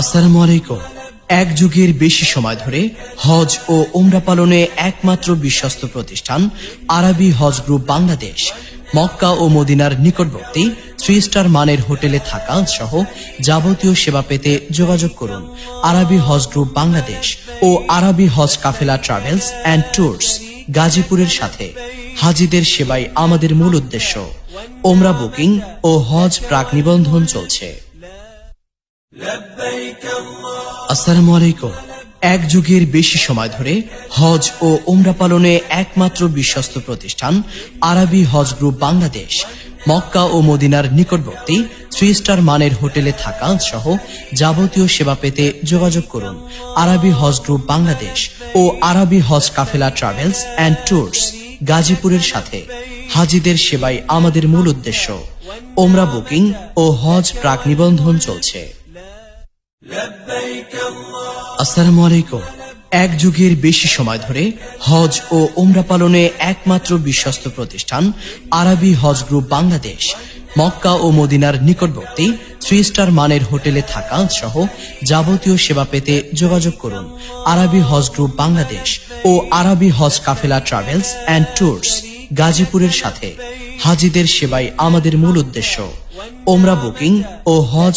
আসসালামু আলাইকুম। এক যুগের বেশি সময় ধরে হজ ও উমরা পালনে একমাত্র বিশ্বস্ত প্রতিষ্ঠান আরবি হজ গ্রুপ বাংলাদেশ মক্কা ও মদিনার নিকটবর্তী 3 স্টার মানের হোটেলে থাকা সহ যাবতীয় সেবা পেতে যোগাযোগ করুন আরবি হজ গ্রুপ বাংলাদেশ ও আরবি হজ কাফেলা ট্রাভেলস অ্যান্ড ট্যুরস গাজীপুরের সাথে। হাজীদের সেবাই আমাদের মূল উদ্দেশ্য। ওমরা বুকিং ও হজ প্রাক নিবন্ধন চলছে। আসসালামু আলাইকুম। এক যুগের বেশি সময় ধরে হজ ও উমরা পালনে একমাত্র বিশ্বস্ত প্রতিষ্ঠান আরবি হজ গ্রুপ বাংলাদেশ মক্কা ও মদিনার নিকটবর্তী 3 স্টার মানের হোটেলে থাকা সহ যাবতীয় সেবা পেতে যোগাযোগ করুন আরবি হজ গ্রুপ বাংলাদেশ ও আরবি হজ কাফেলা ট্রাভেলস অ্যান্ড ট্যুরস গাজীপুরের সাথে। হাজীদের সেবাই আমাদের মূল উদ্দেশ্য। ওমরা বুকিং ও হজ প্রাক নিবন্ধন চলছে। আসসালামু আলাইকুম। এক যুগের বেশি সময় ধরে হজ ও উমরা পালনে একমাত্র বিশ্বস্ত প্রতিষ্ঠান আরবি হজ গ্রুপ বাংলাদেশ মক্কা ও মদিনার নিকটবর্তী 3 স্টার মানের হোটেলে থাকা সহ যাবতীয় সেবা পেতে যোগাযোগ করুন আরবি হজ গ্রুপ বাংলাদেশ ও আরবি হজ কাফেলা ট্রাভেলস অ্যান্ড ট্যুরস গাজীপুরের সাথে। হাজীদের সেবাই আমাদের মূল উদ্দেশ্য। ওমরা বুকিং ও হজ